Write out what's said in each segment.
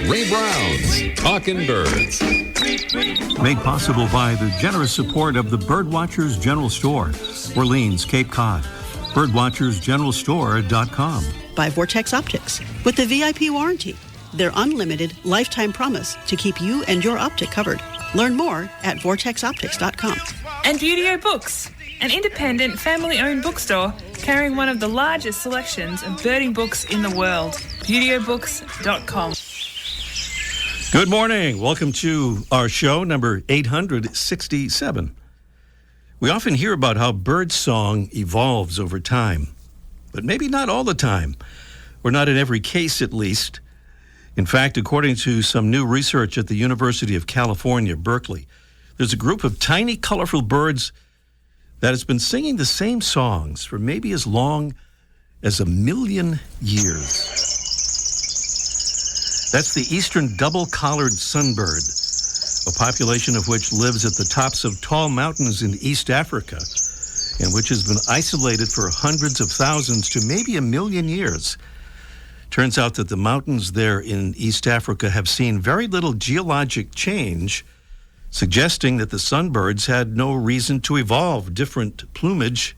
Ray Brown's Talkin' Birds. Made possible by the generous support of the Birdwatchers General Store, Orleans, Cape Cod. Birdwatchersgeneralstore.com. By Vortex Optics with the VIP warranty, their unlimited lifetime promise to keep you and your optic covered. Learn more at vortexoptics.com. And Beautyo Books, an independent family-owned bookstore carrying one of the largest selections of birding books in the world. BeautyBooks.com. Good morning. Welcome to our show, number 867. We often hear about how birdsong evolves over time, but maybe not all the time, or not in every case at least. In fact, according to some new research at the University of California, Berkeley, there's a group of tiny, colorful birds that has been singing the same songs for maybe as long as 1 million years. That's the eastern double-collared sunbird, a population of which lives at the tops of tall mountains in East Africa, and which has been isolated for hundreds of thousands to maybe 1 million years. Turns out that the mountains there in East Africa have seen very little geologic change, suggesting that the sunbirds had no reason to evolve different plumage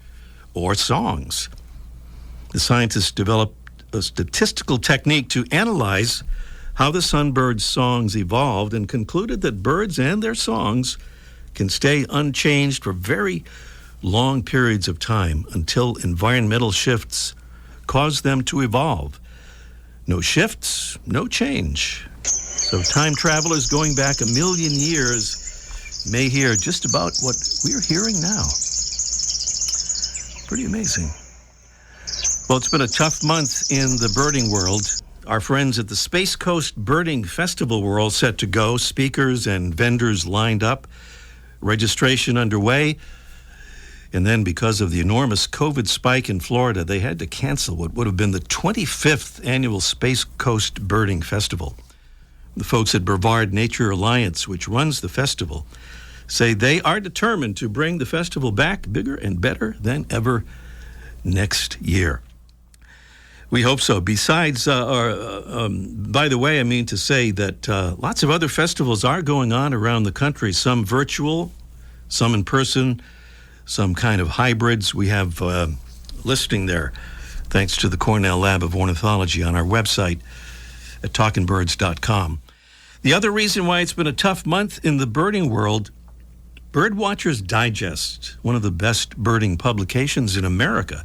or songs. The scientists developed a statistical technique to analyze how the sunbird's songs evolved and concluded that birds and their songs can stay unchanged for very long periods of time until environmental shifts cause them to evolve. No shifts, no change. So time travelers going back 1 million years may hear just about what we're hearing now. Pretty amazing. Well, it's been a tough month in the birding world. Our friends at the Space Coast Birding Festival were all set to go. Speakers and vendors lined up. Registration underway. And then because of the enormous COVID spike in Florida, they had to cancel what would have been the 25th annual Space Coast Birding Festival. The folks at Brevard Nature Alliance, which runs the festival, say they are determined to bring the festival back bigger and better than ever next year. We hope so. Besides, by the way, I mean to say that lots of other festivals are going on around the country, some virtual, some in person, some kind of hybrids. We have listing there, thanks to the Cornell Lab of Ornithology on our website at talkingbirds.com. The other reason why it's been a tough month in the birding world, Birdwatchers Digest, one of the best birding publications in America,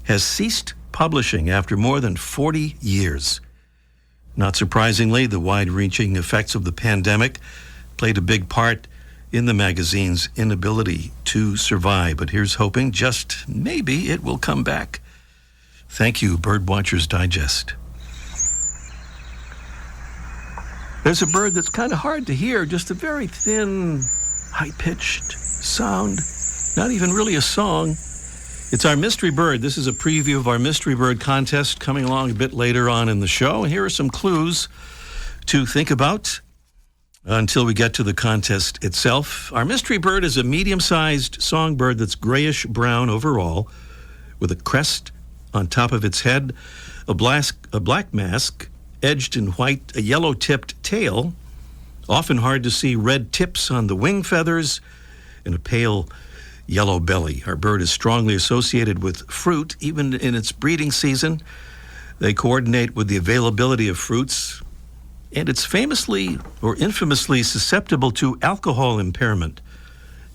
has ceased publishing after more than 40 years. Not surprisingly, the wide-reaching effects of the pandemic played a big part in the magazine's inability to survive. But here's hoping just maybe it will come back. Thank you, Birdwatchers Digest. There's a bird that's kind of hard to hear, just a very thin, high-pitched sound, not even really a song. It's our mystery bird. This is a preview of our mystery bird contest coming along a bit later on in the show. And here are some clues to think about until we get to the contest itself. Our mystery bird is a medium-sized songbird that's grayish-brown overall, with a crest on top of its head, a black mask, edged in white, a yellow-tipped tail, often hard to see red tips on the wing feathers, and a pale yellow belly. Our bird is strongly associated with fruit, even in its breeding season. They coordinate with the availability of fruits, and it's famously or infamously susceptible to alcohol impairment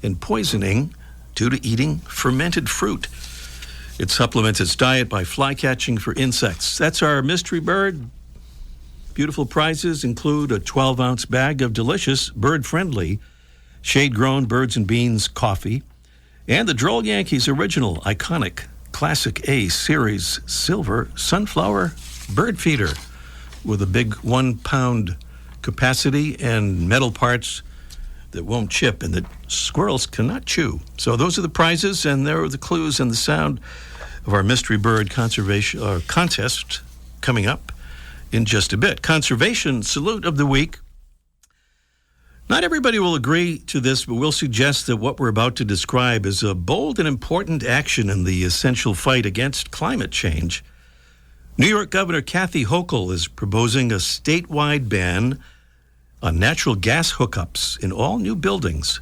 and poisoning due to eating fermented fruit. It supplements its diet by fly catching for insects. That's our mystery bird. Beautiful prizes include a 12-ounce bag of delicious, bird-friendly, shade-grown Birds and Beans coffee, and the Droll Yankees original, iconic, Classic A Series Silver Sunflower Bird Feeder with a big 1-pound capacity and metal parts that won't chip and that squirrels cannot chew. So those are the prizes, and there are the clues and the sound of our mystery bird conservation contest coming up in just a bit. Conservation salute of the week. Not everybody will agree to this, but we'll suggest that what we're about to describe is a bold and important action in the essential fight against climate change. New York Governor Kathy Hochul is proposing a statewide ban on natural gas hookups in all new buildings.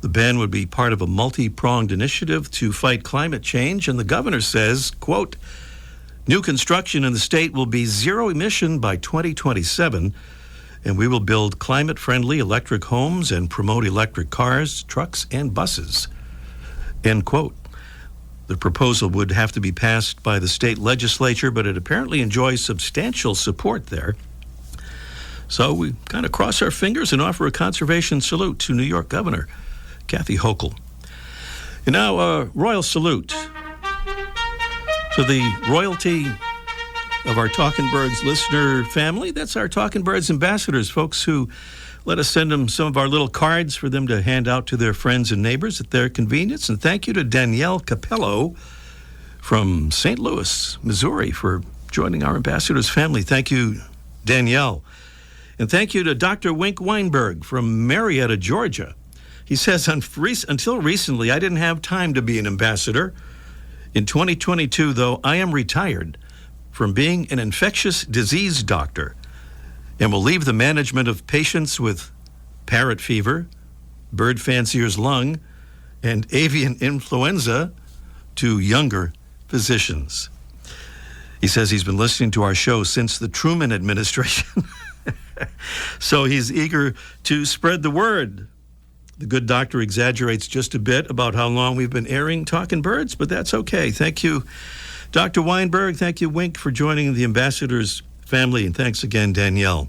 The ban would be part of a multi-pronged initiative to fight climate change, and the governor says, quote, new construction in the state will be zero emission by 2027, and we will build climate-friendly electric homes and promote electric cars, trucks, and buses, end quote. The proposal would have to be passed by the state legislature, but it apparently enjoys substantial support there. So we kind of cross our fingers and offer a conservation salute to New York Governor Kathy Hochul. And now a royal salute to the royalty of our Talking Birds listener family. That's our Talking Birds ambassadors, folks who let us send them some of our little cards for them to hand out to their friends and neighbors at their convenience. And thank you to Danielle Capello from St. Louis, Missouri, for joining our ambassadors family. Thank you, Danielle. And thank you to Dr. Wink Weinberg from Marietta, Georgia. He says, until recently, I didn't have time to be an ambassador. In 2022, though, I am retired from being an infectious disease doctor and will leave the management of patients with parrot fever, bird fancier's lung, and avian influenza to younger physicians. He says he's been listening to our show since the Truman administration, so he's eager to spread the word. The good doctor exaggerates just a bit about how long we've been airing Talking Birds, but that's okay. Thank you, Dr. Weinberg. Thank you, Wink, for joining the ambassadors family, and thanks again, Danielle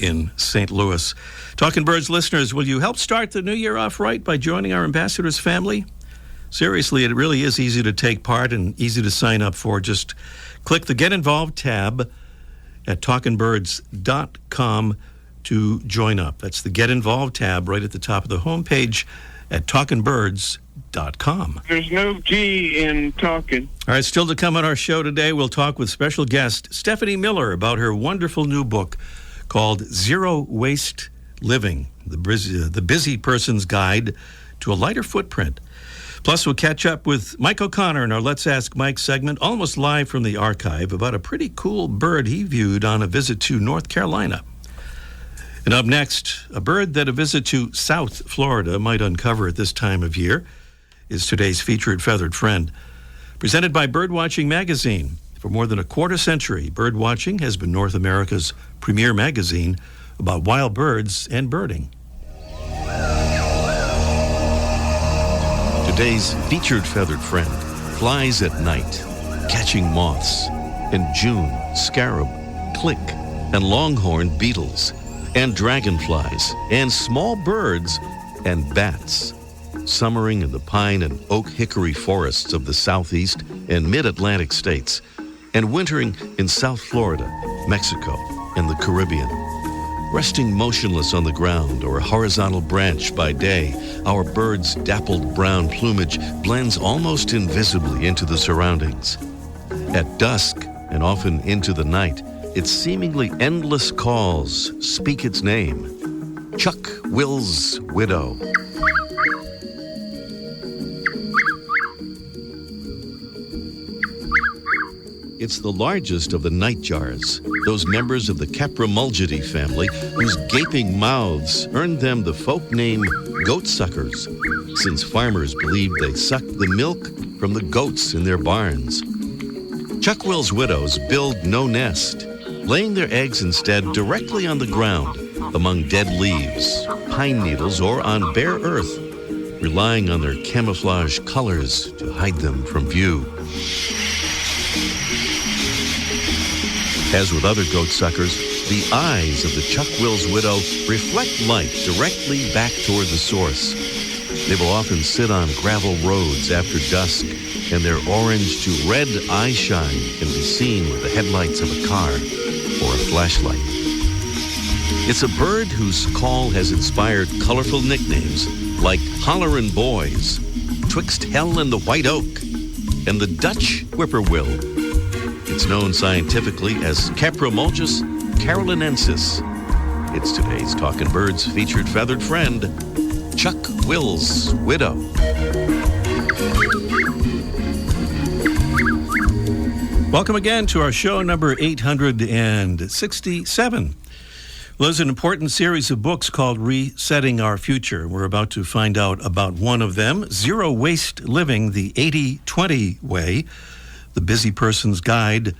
in St. Louis. Talking Birds listeners, will you help start the new year off right by joining our ambassadors family? Seriously, it really is easy to take part and easy to sign up for. Just click the Get Involved tab at talkingbirds.com to join up. That's the Get Involved tab right at the top of the homepage at talkingbirds.com. There's no G in talking. All right, still to come on our show today, we'll talk with special guest Stephanie Miller about her wonderful new book called Zero Waste Living, the busy person's guide to a lighter footprint. Plus, we'll catch up with Mike O'Connor in our Let's Ask Mike segment, almost live from the archive, about a pretty cool bird he viewed on a visit to North Carolina. And up next, a bird that a visit to South Florida might uncover at this time of year is today's featured feathered friend. Presented by Birdwatching Magazine. For more than a quarter century, Birdwatching has been North America's premier magazine about wild birds and birding. Today's featured feathered friend flies at night, catching moths, and June, scarab, click, and longhorn beetles, and dragonflies, and small birds, and bats, summering in the pine and oak hickory forests of the southeast and mid-Atlantic states, and wintering in South Florida, Mexico, and the Caribbean. Resting motionless on the ground or a horizontal branch by day, our bird's dappled brown plumage blends almost invisibly into the surroundings. At dusk, and often into the night, its seemingly endless calls speak its name, Chuck Will's widow. It's the largest of the nightjars, those members of the Caprimulgidae family whose gaping mouths earned them the folk name goatsuckers, since farmers believed they sucked the milk from the goats in their barns. Chuck Will's widows build no nest, laying their eggs instead directly on the ground, among dead leaves, pine needles, or on bare earth, relying on their camouflage colors to hide them from view. As with other goatsuckers, the eyes of the Chuck Will's widow reflect light directly back toward the source. They will often sit on gravel roads after dusk, and their orange to red eye shine can be seen with the headlights of a car or a flashlight. It's a bird whose call has inspired colorful nicknames like Hollerin' Boys, Twixt Hell and the White Oak, and the Dutch Whippoorwill. It's known scientifically as Caprimulgus carolinensis. It's today's Talking Birds featured feathered friend, Chuck Will's widow. Welcome again to our show number 867. Well, there's an important series of books called Resetting Our Future. We're about to find out about one of them, Zero Waste Living, the 80-20 Way, the busy person's guide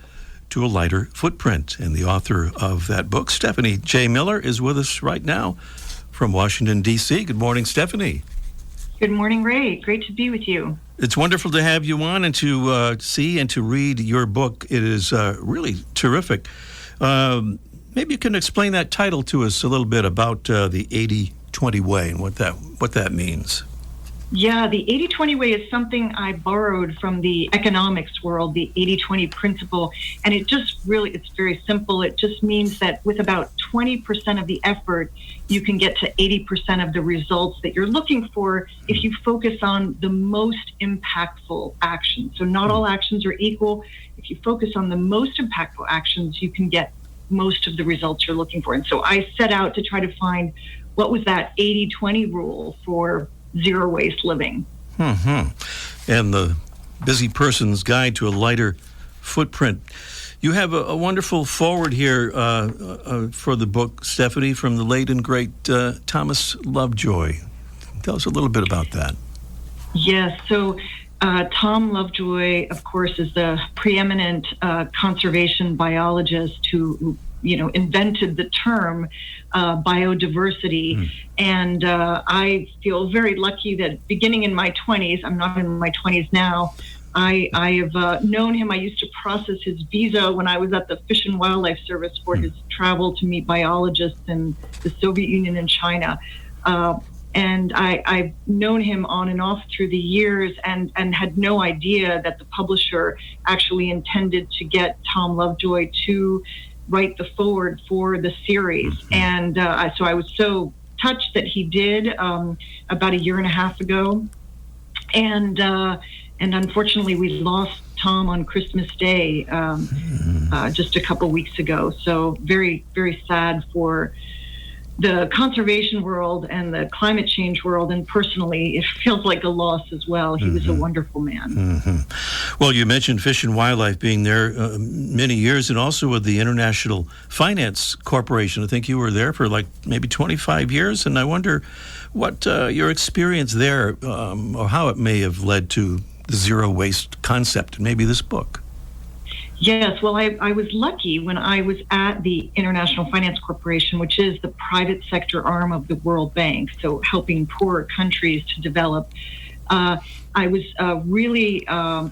to a lighter footprint. And the author of that book, Stephanie J. Miller, is with us right now from Washington, D.C. Good morning, Stephanie. Good morning, Ray. Great to be with you. It's wonderful to have you on and to see and to read your book. It is really terrific. Maybe you can explain that title to us a little bit about the 80-20 way and what that means. Yeah, the 80-20 way is something I borrowed from the economics world, the 80-20 principle. And it just really, it's very simple. It just means that with about 20% of the effort, you can get to 80% of the results that you're looking for if you focus on the most impactful actions. So not all actions are equal. If you focus on the most impactful actions, you can get most of the results you're looking for. And so I set out to try to find what was that 80-20 rule for zero waste living. And the busy person's guide to a lighter footprint. You have a wonderful foreword here for the book, Stephanie, from the late and great Thomas Lovejoy. Tell us a little bit about that. Yes, so Tom Lovejoy, of course, is the preeminent conservation biologist who invented the term biodiversity. And I feel very lucky that beginning in my 20s, I'm not in my 20s now, I have known him. I used to process his visa when I was at the Fish and Wildlife Service for his travel to meet biologists in the Soviet Union and China. And I've known him on and off through the years and had no idea that the publisher actually intended to get Tom Lovejoy to write the foreword for the series. And so I was so touched that he did about a year and a half ago. And unfortunately, we lost Tom on Christmas Day just a couple weeks ago. So very, very sad for the conservation world and the climate change world, and personally, it feels like a loss as well. He was a wonderful man. Well, you mentioned Fish and Wildlife being there many years, and also with the International Finance Corporation. I think you were there for like maybe 25 years, and I wonder what your experience there, or how it may have led to the zero waste concept, and maybe this book. Yes, well, I was lucky when I was at the International Finance Corporation, which is the private sector arm of the World Bank, so helping poorer countries to develop. I was really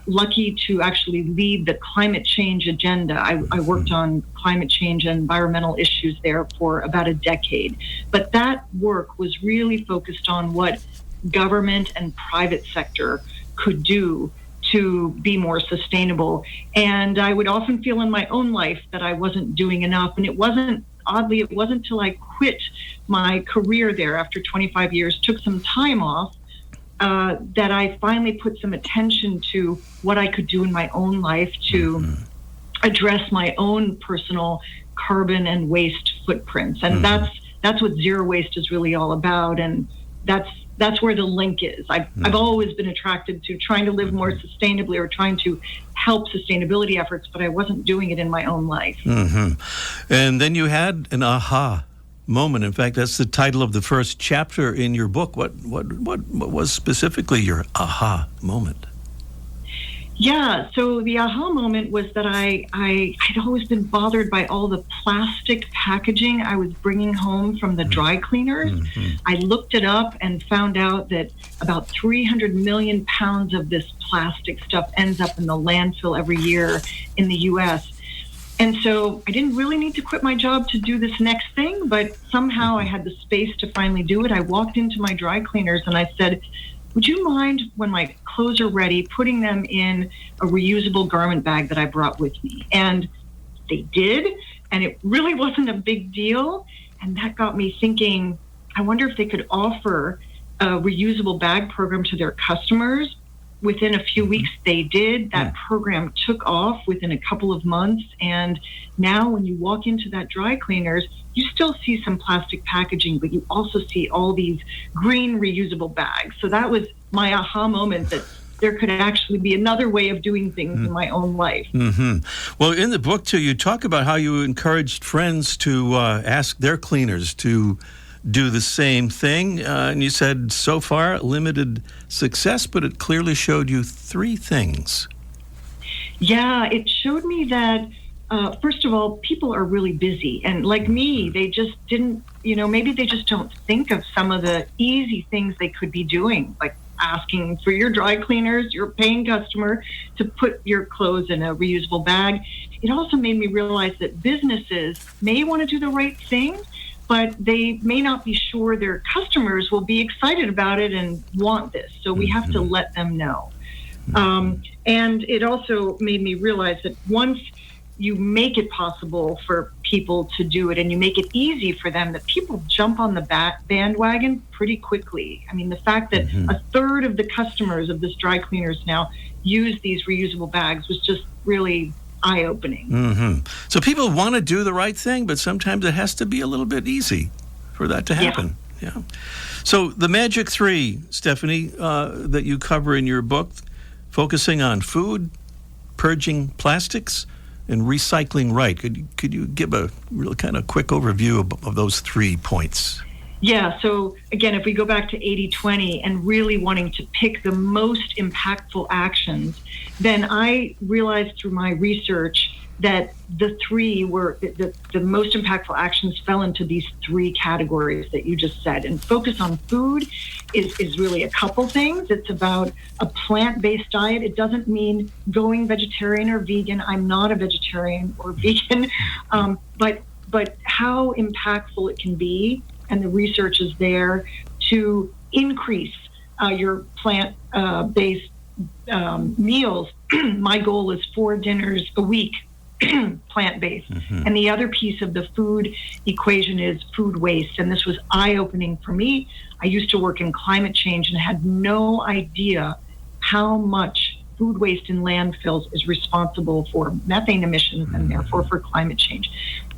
lucky to actually lead the climate change agenda. I worked on climate change and environmental issues there for about a decade. But that work was really focused on what government and private sector could do to be more sustainable. And I would often feel in my own life that I wasn't doing enough. And it wasn't till I quit my career there after 25 years, took some time off, that I finally put some attention to what I could do in my own life to address my own personal carbon and waste footprints. And that's what zero waste is really all about. And that's where the link is. I've always been attracted to trying to live more sustainably or trying to help sustainability efforts, but I wasn't doing it in my own life. And then you had an aha moment. In fact, that's the title of the first chapter in your book. What was specifically your aha moment? Yeah, so the aha moment was that I had always been bothered by all the plastic packaging I was bringing home from the dry cleaners. I looked it up and found out that about 300 million pounds of this plastic stuff ends up in the landfill every year in the U.S. And so I didn't really need to quit my job to do this next thing, but somehow I had the space to finally do it. I walked into my dry cleaners and I said, would you mind, when my clothes are ready, putting them in a reusable garment bag that I brought with me? And they did, and it really wasn't a big deal. And that got me thinking, I wonder if they could offer a reusable bag program to their customers. Within a few weeks, they did. That program took off within a couple of months. And now when you walk into that dry cleaners, you still see some plastic packaging, but you also see all these green reusable bags. So that was my aha moment that there could actually be another way of doing things in my own life. Well, in the book, too, you talk about how you encouraged friends to ask their cleaners to do the same thing. And you said, so far, limited success, but it clearly showed you 3 things. Yeah, it showed me that, first of all, people are really busy. And like me, they just didn't, maybe they just don't think of some of the easy things they could be doing, like asking for your dry cleaners, your paying customer, to put your clothes in a reusable bag. It also made me realize that businesses may want to do the right thing, but they may not be sure their customers will be excited about it and want this. So we have to let them know. And it also made me realize that once you make it possible for people to do it and you make it easy for them, that people jump on the bandwagon pretty quickly. I mean, the fact that a third of the customers of this dry cleaners now use these reusable bags was just really eye-opening. So people want to do the right thing, but sometimes it has to be a little bit easy for that to happen. Yeah. So the Magic 3, Stephanie, that you cover in your book, focusing on food, purging plastics, and recycling right. Could you give a real kind of quick overview of those 3 points? Yeah, so again, if we go back to 80-20 and really wanting to pick the most impactful actions, then I realized through my research that the 3 were, the most impactful actions fell into these 3 categories that you just said. And focus on food is really a couple things. It's about a plant-based diet. It doesn't mean going vegetarian or vegan. I'm not a vegetarian or vegan, but how impactful it can be, and the research is there to increase your plant-based meals. My goal is 4 dinners a week, plant-based. And the other piece of the food equation is food waste. And this was eye-opening for me. I used to work in climate change and had no idea how much food waste in landfills is responsible for methane emissions and therefore for climate change.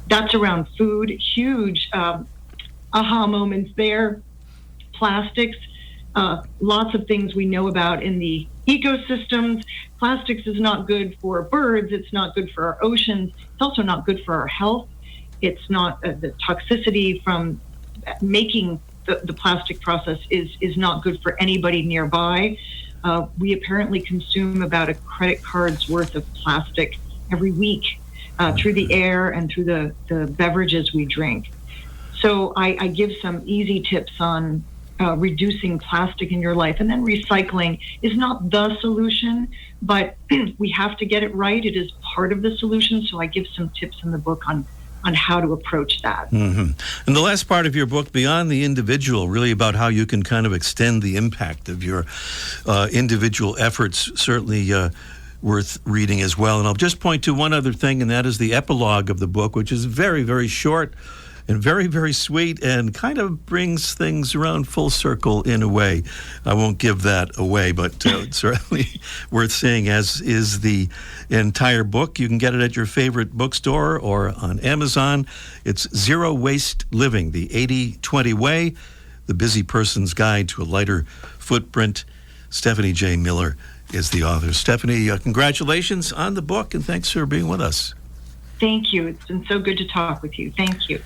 That's around food. Huge aha moments there. Plastics, lots of things we know about in the ecosystems. Plastics is not good for birds. It's not good for our oceans. It's also not good for our health. It's not the toxicity from making the plastic process is not good for anybody nearby. We apparently consume about a credit card's worth of plastic every week through the air and through the beverages we drink. So I give some easy tips on reducing plastic in your life. And then recycling is not the solution, but we have to get it right. It is part of the solution. So I give some tips in the book on how to approach that. And the last part of your book, beyond the individual, really about how you can kind of extend the impact of your individual efforts, certainly worth reading as well. And I'll just point to one other thing, and that is the epilogue of the book, which is very, very short and very, very sweet and kind of brings things around full circle in a way. I won't give that away, but it's certainly worth saying, as is the entire book. You can get it at your favorite bookstore or on Amazon. It's Zero Waste Living, the 80-20 Way, the busy person's guide to a lighter footprint. Stephanie J. Miller is the author. Stephanie, congratulations on the book, and thanks for being with us. Thank you. It's been so good to talk with you. Thank you.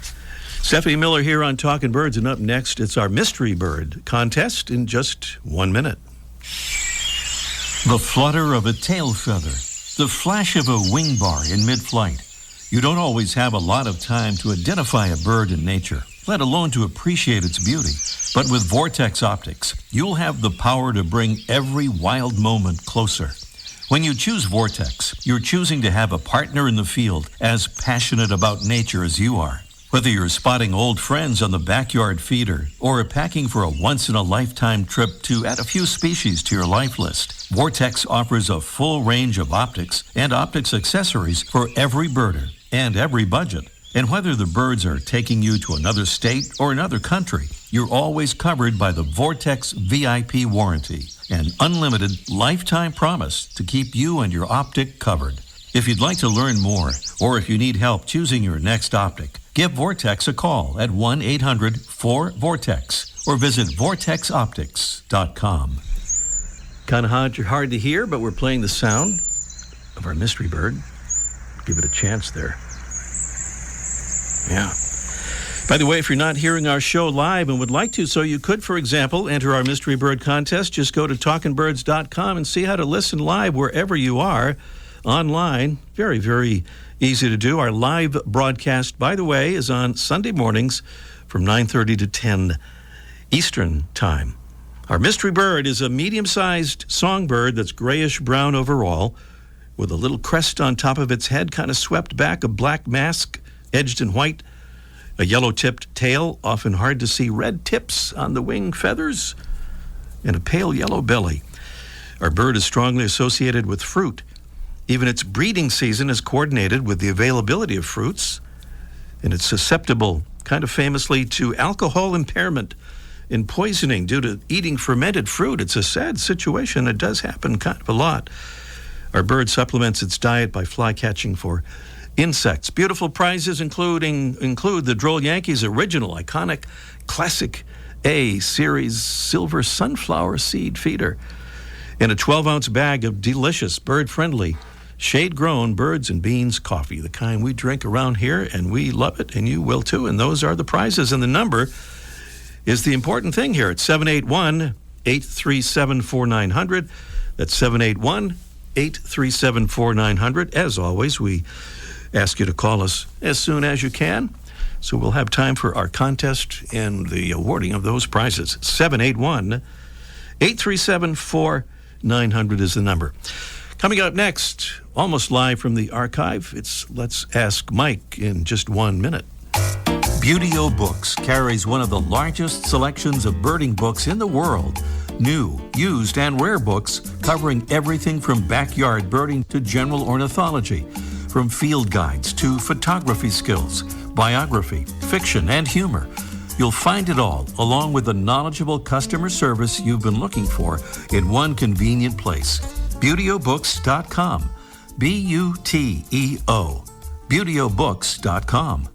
Stephanie Miller here on Talkin' Birds, and up next, it's our Mystery Bird contest in just 1 minute. The flutter of a tail feather, the flash of a wing bar in mid-flight. You don't always have a lot of time to identify a bird in nature, let alone to appreciate its beauty. But with Vortex Optics, you'll have the power to bring every wild moment closer. When you choose Vortex, you're choosing to have a partner in the field as passionate about nature as you are. Whether you're spotting old friends on the backyard feeder or packing for a once-in-a-lifetime trip to add a few species to your life list, Vortex offers a full range of optics and optics accessories for every birder and every budget. And whether the birds are taking you to another state or another country, you're always covered by the Vortex VIP warranty, an unlimited lifetime promise to keep you and your optic covered. If you'd like to learn more, or if you need help choosing your next optic, give Vortex a call at 1-800-4-VORTEX or visit vortexoptics.com. Kind of hard to hear, but we're playing the sound of our mystery bird. Give it a chance there. Yeah. By the way, if you're not hearing our show live and would like to, so you could, for example, enter our mystery bird contest. Just go to talkingbirds.com and see how to listen live wherever you are online. Very, very easy to do. Our live broadcast, by the way, is on Sunday mornings from 9:30 to 10 Eastern Time. Our mystery bird is a medium-sized songbird that's grayish-brown overall with a little crest on top of its head, kind of swept back, a black mask edged in white, a yellow-tipped tail, often hard to see red tips on the wing feathers, and a pale yellow belly. Our bird is strongly associated with fruit. Even its breeding season is coordinated with the availability of fruits, and it's susceptible, kind of famously, to alcohol impairment and poisoning due to eating fermented fruit. It's a sad situation. It does happen kind of a lot. Our bird supplements its diet by fly catching for insects. Beautiful prizes include the Droll Yankees original, iconic, classic A series silver sunflower seed feeder and a 12-ounce bag of delicious, bird-friendly, shade-grown birds and beans coffee, the kind we drink around here, and we love it, and you will too. And those are the prizes. And the number is the important thing here. It's 781-837-4900. That's 781-837-4900. As always, we ask you to call us as soon as you can, so we'll have time for our contest and the awarding of those prizes. 781-837-4900 is the number. Coming up next, almost live from the archive, it's Let's Ask Mike in just 1 minute. Beauty-O Books carries one of the largest selections of birding books in the world. New, used, and rare books covering everything from backyard birding to general ornithology. From field guides to photography skills, biography, fiction, and humor. You'll find it all, along with the knowledgeable customer service you've been looking for, in one convenient place. BeautyOBooks.com. B-U-T-E-O. BeautyOBooks.com.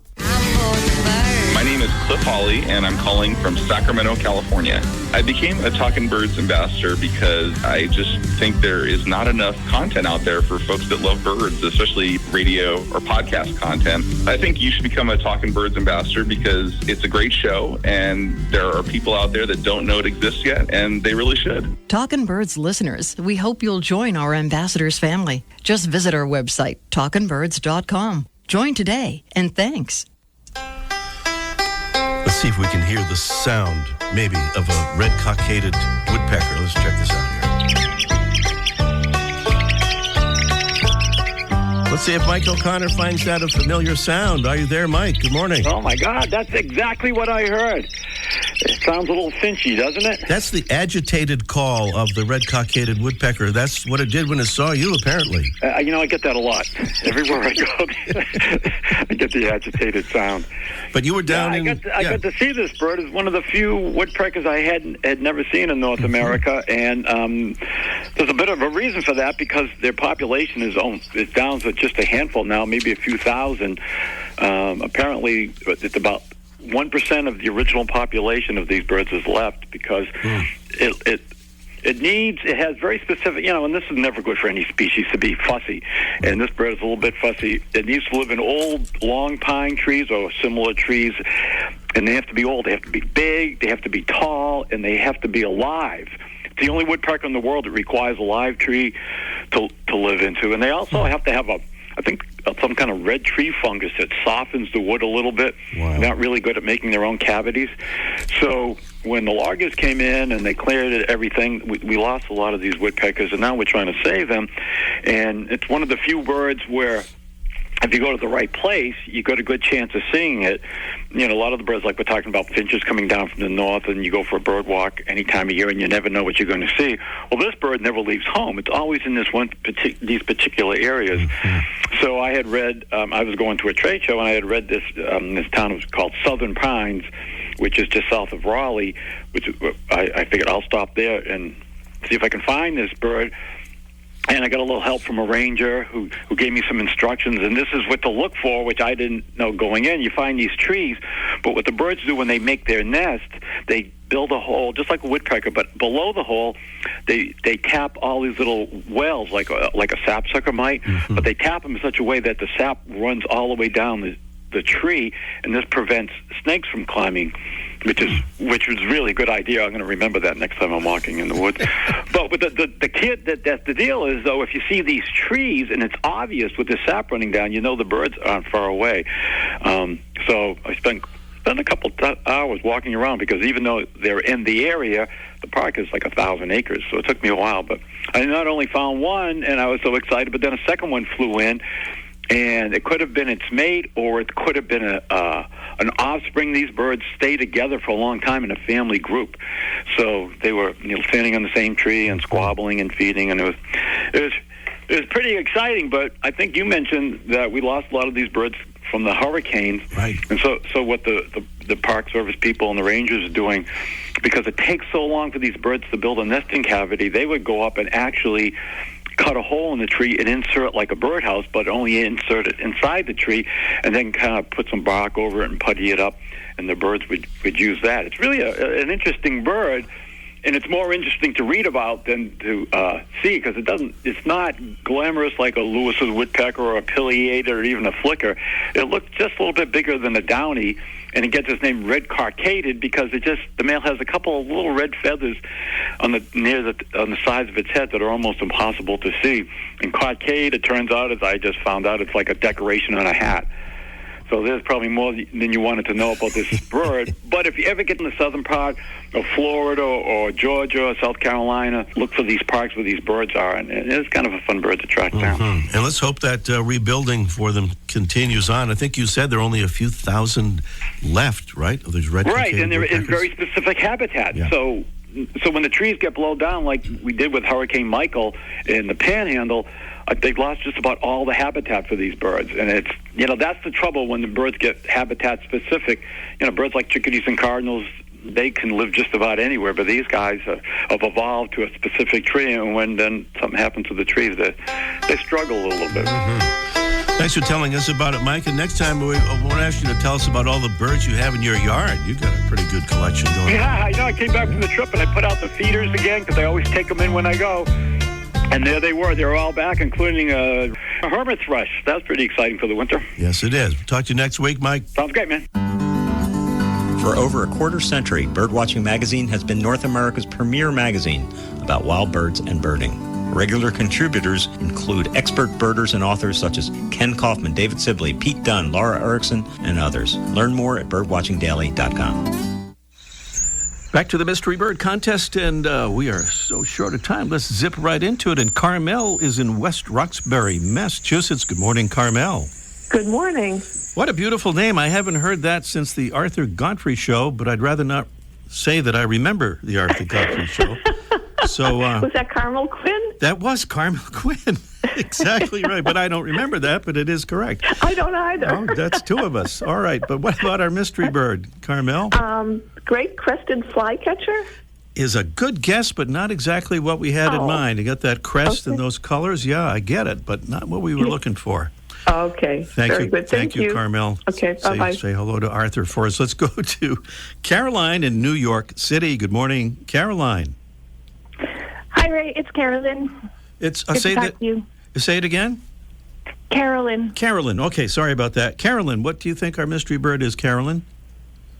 My name is Cliff Hawley, and I'm calling from Sacramento, California. I became a Talkin' Birds ambassador because I just think there is not enough content out there for folks that love birds, especially radio or podcast content. I think you should become a Talkin' Birds ambassador because it's a great show, and there are people out there that don't know it exists yet, and they really should. Talkin' Birds listeners, we hope you'll join our ambassadors family. Just visit our website, talkinbirds.com. Join today, and thanks. Let's see if we can hear the sound, maybe, of a red-cockaded woodpecker. Let's check this out here. Let's see if Mike O'Connor finds that a familiar sound. Are you there, Mike? Good morning. Oh, my God, that's exactly what I heard. It sounds a little finchy, doesn't it? That's the agitated call of the red-cockaded woodpecker. That's what it did when it saw you, apparently. I get that a lot. Everywhere I go, I get the agitated sound. But you were down I got to see this bird. It's one of the few woodpeckers I had never seen in North America, and there's a bit of a reason for that because their population is down to just a handful now, maybe a few thousand. Apparently, it's about 1% of the original population of these birds is left because it has very specific, and this is never good for any species to be fussy, and this bird is a little bit fussy. It needs to live in old, long pine trees or similar trees, and they have to be old. They have to be big, they have to be tall, and they have to be alive. It's the only woodpecker in the world that requires a live tree to live into, and they also have to have some kind of red tree fungus that softens the wood a little bit. Wow. They're not really good at making their own cavities. So when the loggers came in and they cleared everything, we lost a lot of these woodpeckers, and now we're trying to save them. And it's one of the few birds where if you go to the right place, you got a good chance of seeing it. A lot of the birds, like we're talking about finches coming down from the north, and you go for a bird walk any time of year, and you never know what you're going to see. Well, this bird never leaves home. It's always in these particular areas. Mm-hmm. So I had read, I was going to a trade show, and I had read this town was called Southern Pines, which is just south of Raleigh, which I figured I'll stop there and see if I can find this bird. And I got a little help from a ranger who gave me some instructions, and this is what to look for, which I didn't know going in. You find these trees, but what the birds do when they make their nest, they build a hole just like a woodpecker, but below the hole, they tap all these little wells like a sapsucker might, but they tap them in such a way that the sap runs all the way down the tree, and this prevents snakes from climbing, which was really a good idea. I'm going to remember that next time I'm walking in the woods. But with the deal is, though, if you see these trees and it's obvious with the sap running down, you know the birds aren't far away. So I spent a couple hours walking around, because even though they're in the area, the park is like 1,000 acres, so it took me a while. But I not only found one, and I was so excited, but then a second one flew in, and it could have been its mate, or it could have been an offspring. These birds stay together for a long time in a family group, so they were standing on the same tree and squabbling and feeding, and it was pretty exciting. But I think you mentioned that we lost a lot of these birds from the hurricanes, right? And so what the Park Service people and the rangers are doing, because it takes so long for these birds to build a nesting cavity, they would go up and actually cut a hole in the tree and insert like a birdhouse, but only insert it inside the tree, and then kind of put some bark over it and putty it up, and the birds would use that. It's really an interesting bird, and it's more interesting to read about than to see, because it's not glamorous like a Lewis's woodpecker or a pileated or even a flicker. It looks just a little bit bigger than a downy, and it gets its name red-cockaded because the male has a couple of little red feathers on the sides of its head that are almost impossible to see. And cockade, it turns out, as I just found out, it's like a decoration on a hat. So there's probably more than you wanted to know about this bird. But if you ever get in the southern part of Florida or Georgia or South Carolina, look for these parks where these birds are. And it's kind of a fun bird to track down. And let's hope that rebuilding for them continues on. I think you said there are only a few thousand left, right? Of these red-cockaded right, and they're in woodpeckers? very specific habitat. Yeah. So when the trees get blown down, like we did with Hurricane Michael in the Panhandle, they've lost just about all the habitat for these birds. And it's, that's the trouble when the birds get habitat specific. Birds like chickadees and cardinals, they can live just about anywhere, but these guys have evolved to a specific tree, and when then something happens to the trees, they struggle a little bit. Thanks for telling us about it, Mike. And next time, we want to ask you to tell us about all the birds you have in your yard. You've got a pretty good collection going on. Yeah, I came back from the trip, and I put out the feeders again, because I always take them in when I go. And there they were. They were all back, including a hermit thrush. That's pretty exciting for the winter. Yes, it is. We'll talk to you next week, Mike. Sounds great, man. For over a quarter century, Birdwatching Magazine has been North America's premier magazine about wild birds and birding. Regular contributors include expert birders and authors such as Ken Kaufman, David Sibley, Pete Dunn, Laura Erickson, and others. Learn more at birdwatchingdaily.com. Back to the Mystery Bird Contest, and we are so short of time. Let's zip right into it. And Carmel is in West Roxbury, Massachusetts. Good morning, Carmel. Good morning. What a beautiful name. I haven't heard that since the Arthur Godfrey Show, but I'd rather not say that I remember the Arthur Godfrey Show. So was that Carmel Quinn? That was Carmel Quinn. Exactly right. But I don't remember that, but it is correct. I don't either. Oh, that's two of us. All right. But what about our mystery bird, Carmel? Great crested flycatcher. Is a good guess, but not exactly what we had in mind. You got that crest and those colors? Yeah, I get it, but not what we were looking for. Okay. Very good. Thank you, Carmel. Okay, bye-bye. Say hello to Arthur for us. Let's go to Caroline in New York City. Good morning, Caroline. Hi, Ray. It's Carolyn. Say it again? Carolyn. Carolyn. Okay, sorry about that. Carolyn, what do you think our mystery bird is, Carolyn?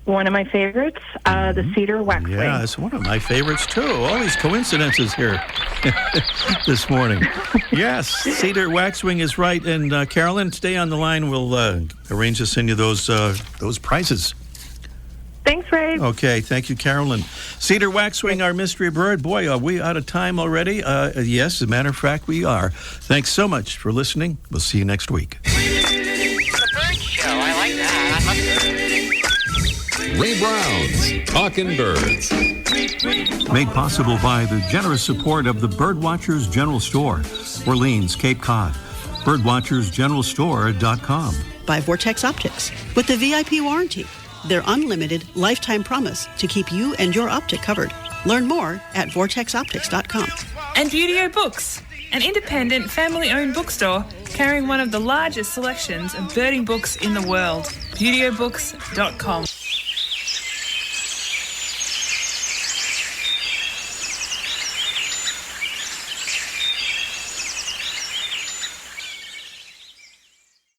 One of my favorites, the cedar waxwing. Yeah, it's one of my favorites, too. All these coincidences here this morning. Yes, cedar waxwing is right. And Carolyn, stay on the line. We'll arrange to send you those prizes. Thanks, Ray. Okay, thank you, Carolyn. Cedar waxwing, our mystery bird. Boy, are we out of time already? Yes, as a matter of fact, we are. Thanks so much for listening. We'll see you next week. The Bird Show. I like that. I love it. Ray Brown's Talking Birds. Made possible by the generous support of the Birdwatchers General Store, Orleans, Cape Cod. Birdwatchersgeneralstore.com. By Vortex Optics. With the VIP warranty, their unlimited lifetime promise to keep you and your optic covered. Learn more at vortexoptics.com. And Beautyo Books, an independent family-owned bookstore carrying one of the largest selections of birding books in the world. BeautyOBooks.com.